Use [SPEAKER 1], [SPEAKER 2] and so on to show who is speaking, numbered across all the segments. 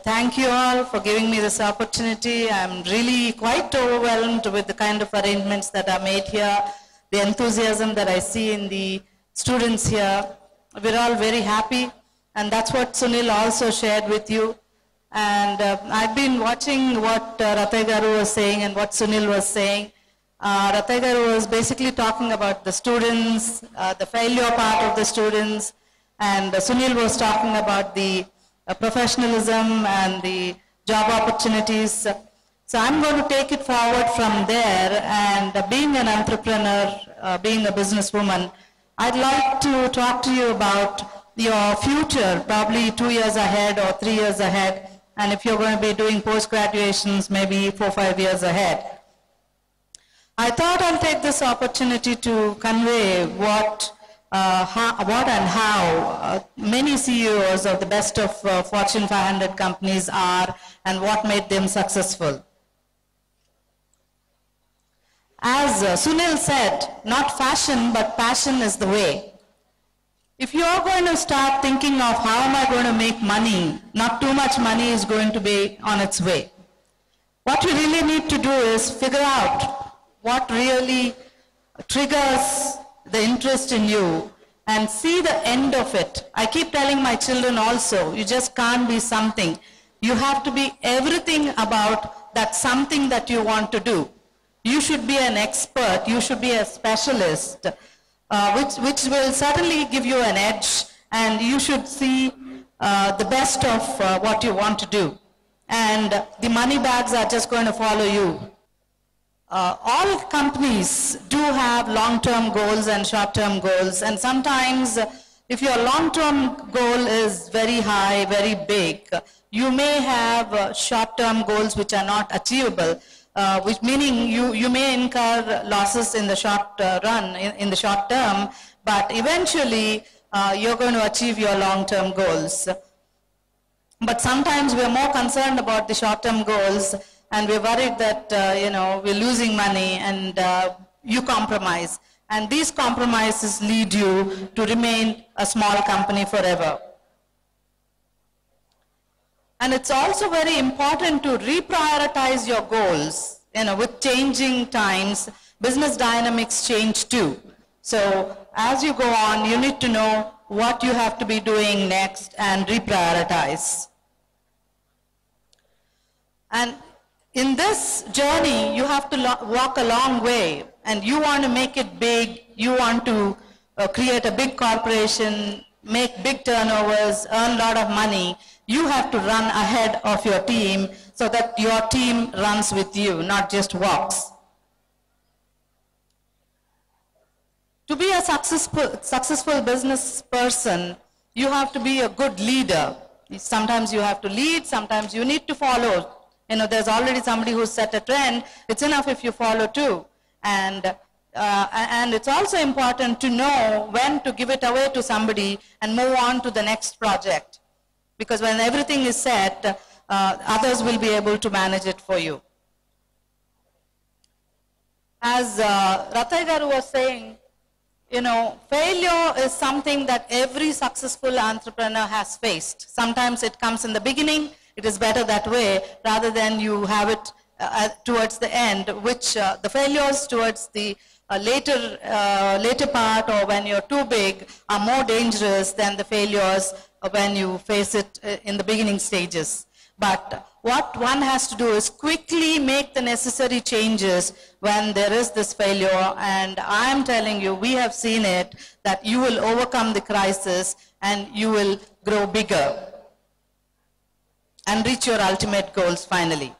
[SPEAKER 1] Thank you all for giving me this opportunity. I'm really quite overwhelmed with the kind of arrangements that are made here, the enthusiasm that I see in the students here. We're all very happy, and that's what Sunil also shared with you. And I've been watching what Ratay Garu was saying and what Sunil was saying. Ratay Garu was basically talking about the students, the failure part of the students, and Sunil was talking about the professionalism and the job opportunities. So I'm going to take it forward from there, and being an entrepreneur, being a businesswoman, I'd like to talk to you about your future, probably 2 years ahead or 3 years ahead, and if you're going to be doing post-graduations, maybe 4 or 5 years ahead. I thought I'll take this opportunity to convey what and how many CEOs of the best of Fortune 500 companies are and what made them successful. As Sunil said, not fashion, but passion is the way. If you are going to start thinking of how am I going to make money, not too much money is going to be on its way. What you really need to do is figure out what really triggers the interest in you and see the end of it. I keep telling my children also, you just can't be something. You have to be everything about that something that you want to do. You should be an expert, you should be a specialist, which will certainly give you an edge, and you should see the best of what you want to do. And the money bags are just going to follow you. All companies do have long-term goals and short-term goals, and sometimes if your long-term goal is very high, very big, you may have short-term goals which are not achievable, which meaning you may incur losses in the short run, in the short term, but eventually you're going to achieve your long-term goals. But sometimes we're more concerned about the short-term goals, and we're worried that we're losing money, and you compromise. And these compromises lead you to remain a small company forever. And it's also very important to reprioritize your goals. With changing times, business dynamics change too. So as you go on, you need to know what you have to be doing next and reprioritize. And in this journey, you have to walk a long way, and you want to make it big, you want to create a big corporation, make big turnovers, earn a lot of money. You have to run ahead of your team so that your team runs with you, not just walks. To be a successful business person, you have to be a good leader. Sometimes you have to lead, sometimes you need to follow. There's already somebody who's set a trend. It's enough if you follow too. And it's also important to know when to give it away to somebody and move on to the next project. Because when everything is set, others will be able to manage it for you. As Ratay Garu was saying, failure is something that every successful entrepreneur has faced. Sometimes it comes in the beginning. It is better that way rather than you have it towards the end, which the failures towards the later part or when you're too big are more dangerous than the failures when you face it in the beginning stages. But what one has to do is quickly make the necessary changes when there is this failure, and I am telling you, we have seen it, that you will overcome the crisis and you will grow bigger and reach your ultimate goals finally.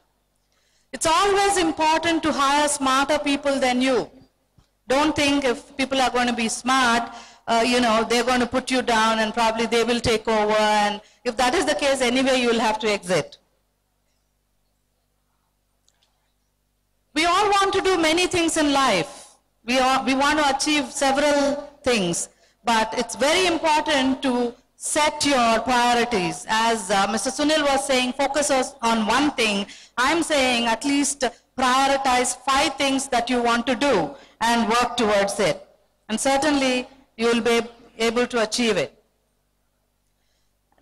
[SPEAKER 1] It's always important to hire smarter people than you. Don't think if people are going to be smart, they're going to put you down and probably they will take over, and if that is the case, anyway you will have to exit. We all want to do many things in life. We want to achieve several things, but it's very important to set your priorities. As Mr. Sunil was saying, focus on one thing. I'm saying at least prioritize 5 things that you want to do and work towards it. And certainly you will be able to achieve it.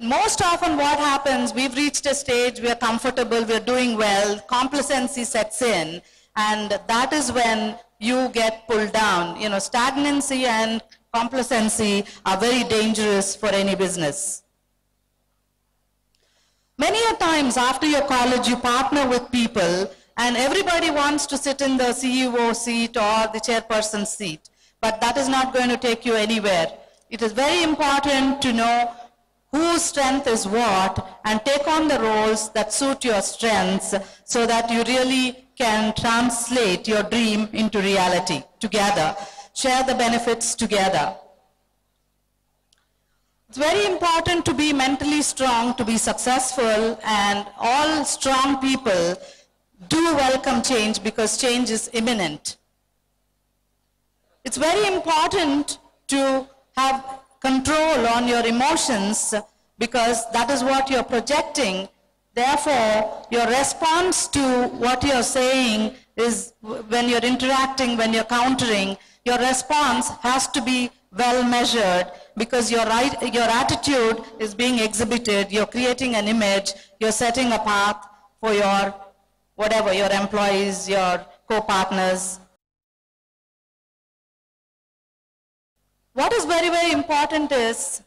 [SPEAKER 1] Most often what happens, we've reached a stage, we are comfortable, we are doing well, complacency sets in, and that is when you get pulled down. You know, stagnancy and complacency are very dangerous for any business. Many a times after your college, you partner with people and everybody wants to sit in the CEO seat or the chairperson seat, but that is not going to take you anywhere. It is very important to know whose strength is what and take on the roles that suit your strengths so that you really can translate your dream into reality together, share the benefits together. It's very important to be mentally strong to be successful, and all strong people do welcome change because change is imminent. It's very important to have control on your emotions because that is what you're projecting. Therefore, your response to what you're saying is, when you're interacting, when you're countering, your response has to be well measured because your attitude is being exhibited, you're creating an image, you're setting a path for your your employees, your co-partners. What is very, very important is,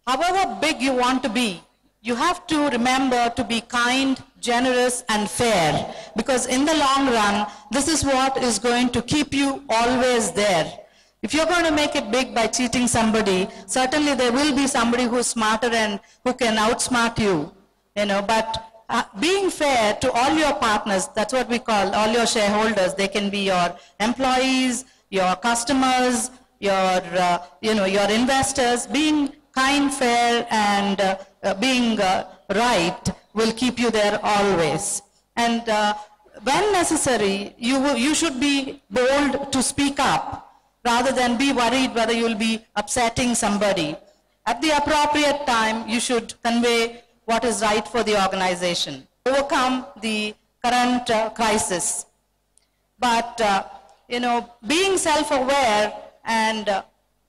[SPEAKER 1] however big you want to be, you have to remember to be kind, generous, and fair, because in the long run, this is what is going to keep you always there. If you're going to make it big by cheating somebody, certainly there will be somebody who's smarter and who can outsmart you, but being fair to all your partners, that's what we call all your shareholders. They can be your employees, your customers, your investors. Being kind, fair, and being right will keep you there always. And when necessary, you should be bold to speak up rather than be worried whether you will be upsetting somebody. At the appropriate time, you should convey what is right for the organization, overcome the current crisis. But, being self-aware and,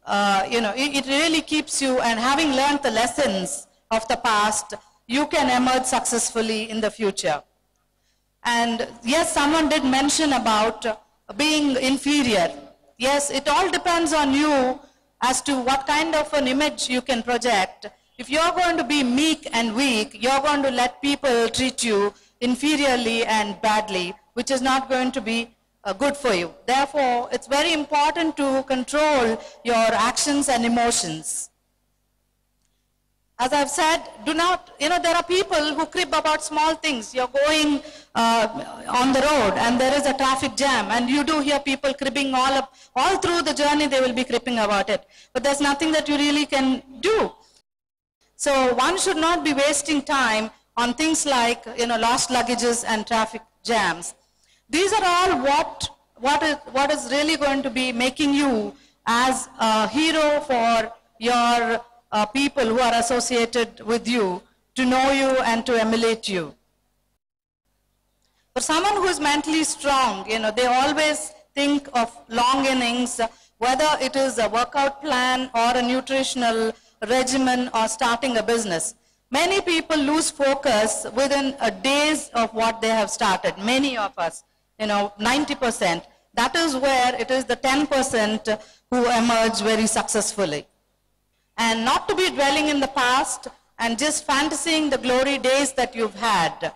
[SPEAKER 1] it really keeps you, and having learned the lessons of the past, you can emerge successfully in the future. And yes, someone did mention about being inferior. Yes, it all depends on you as to what kind of an image you can project. If you're going to be meek and weak, you're going to let people treat you inferiorly and badly, which is not going to be good for you. Therefore, it's very important to control your actions and emotions. As I've said, there are people who crib about small things. You're going on the road and there is a traffic jam, and you do hear people cribbing all through the journey. They will be cribbing about it. But there's nothing that you really can do. So one should not be wasting time on things like lost luggages and traffic jams. These are all what is really going to be making you as a hero for your people who are associated with you, to know you and to emulate you. For someone who is mentally strong, they always think of long innings, whether it is a workout plan or a nutritional regimen or starting a business. Many people lose focus within a days of what they have started. Many of us, 90%. That is where it is the 10% who emerge very successfully. And not to be dwelling in the past and just fantasying the glory days that you've had,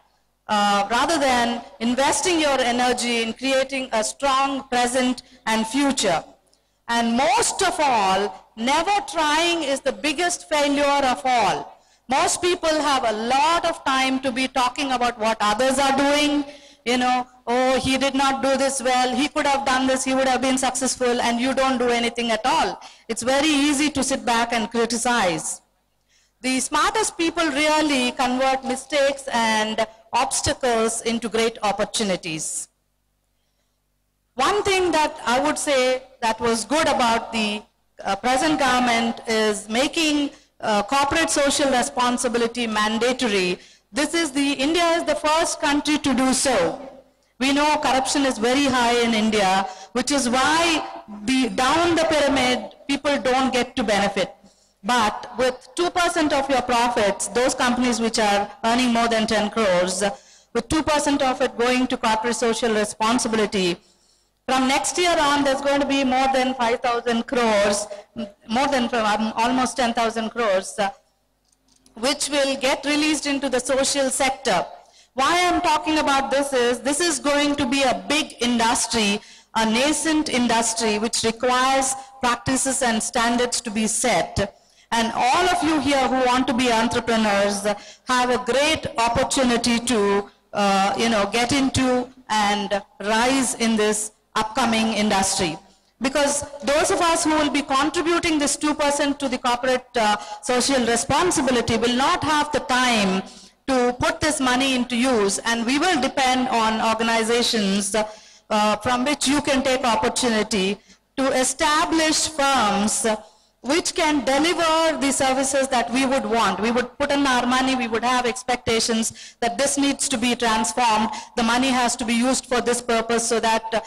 [SPEAKER 1] rather than investing your energy in creating a strong present and future. And most of all, never trying is the biggest failure of all. Most people have a lot of time to be talking about what others are doing. Oh, he did not do this well, he could have done this, he would have been successful, and you don't do anything at all. It's very easy to sit back and criticize. The smartest people really convert mistakes and obstacles into great opportunities. One thing that I would say that was good about the present government is making corporate social responsibility mandatory. India is the first country to do so. We know corruption is very high in India, which is why down the pyramid, people don't get to benefit. But with 2% of your profits, those companies which are earning more than 10 crores, with 2% of it going to corporate social responsibility, from next year on, there's going to be more than 5,000 crores, more than almost 10,000 crores, which will get released into the social sector. Why I'm talking about this is going to be a big industry, a nascent industry, which requires practices and standards to be set. And all of you here who want to be entrepreneurs have a great opportunity to get into and rise in this upcoming industry. Because those of us who will be contributing this 2% to the corporate social responsibility will not have the time to put this money into use, and we will depend on organizations from which you can take opportunity to establish firms which can deliver the services that we would want. We would put in our money, we would have expectations that this needs to be transformed, the money has to be used for this purpose so that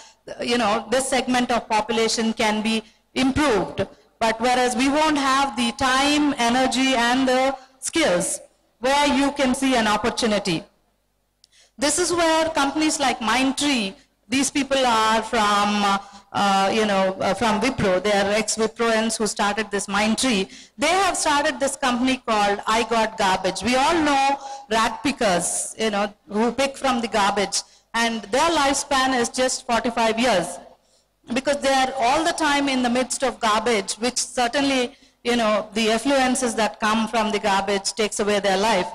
[SPEAKER 1] this segment of population can be improved. But whereas we won't have the time, energy and the skills where you can see an opportunity. This is where companies like Mindtree, these people are from Wipro. They are ex-Wiproans who started this Mindtree. They have started this company called I Got Garbage. We all know rag pickers, who pick from the garbage, and their lifespan is just 45 years because they are all the time in the midst of garbage, which certainly, the effluences that come from the garbage takes away their life.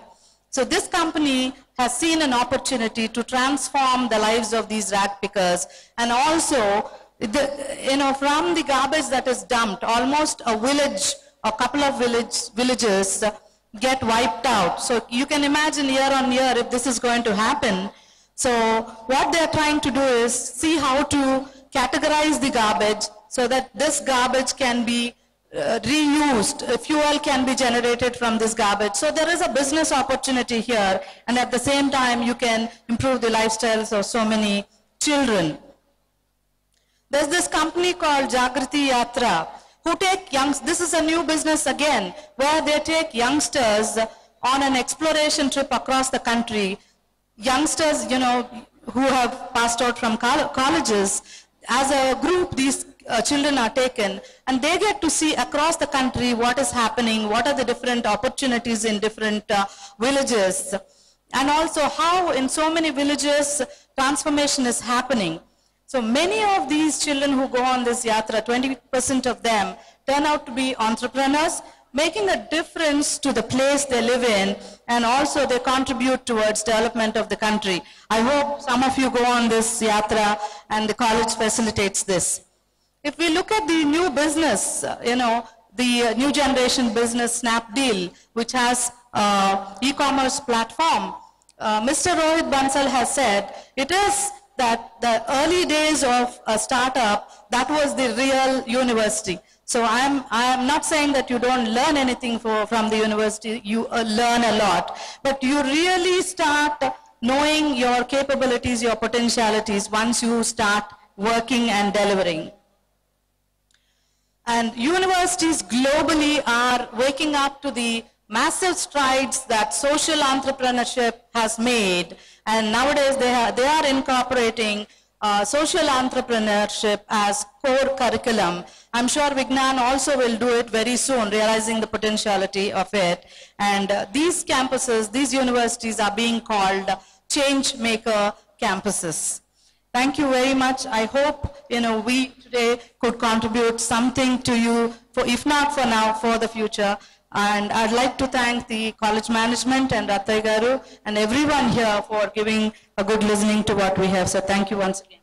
[SPEAKER 1] So this company has seen an opportunity to transform the lives of these rag pickers, and also from the garbage that is dumped, almost a village, a couple of villages get wiped out. So you can imagine year on year if this is going to happen. So what they're trying to do is see how to categorize the garbage so that this garbage can be reused, fuel can be generated from this garbage. So there is a business opportunity here, and at the same time you can improve the lifestyles of so many children. There's this company called Jagriti Yatra, who take this is a new business again, where they take youngsters on an exploration trip across the country. Youngsters, who have passed out from colleges, as a group, these children are taken, and they get to see across the country what is happening, what are the different opportunities in different villages, and also how in so many villages transformation is happening. So many of these children who go on this yatra, 20% of them turn out to be entrepreneurs, making a difference to the place they live in, and also they contribute towards development of the country. I hope some of you go on this yatra and the college facilitates this. If we look at the new business, the new generation business Snapdeal, which has e-commerce platform, Mr. Rohit Bansal has said it is that the early days of a startup, that was the real university. So I am not saying that you don't learn anything from the university, you learn a lot, but you really start knowing your capabilities, your potentialities once you start working and delivering. And universities globally are waking up to the massive strides that social entrepreneurship has made, and nowadays they are incorporating social entrepreneurship as core curriculum. I'm sure Vignan also will do it very soon, realizing the potentiality of it. And these campuses, these universities are being called change maker campuses. Thank you very much. I hope we today could contribute something to you, if not for now, for the future. And I'd like to thank the college management and Rattai Garu and everyone here for giving a good listening to what we have. So thank you once again.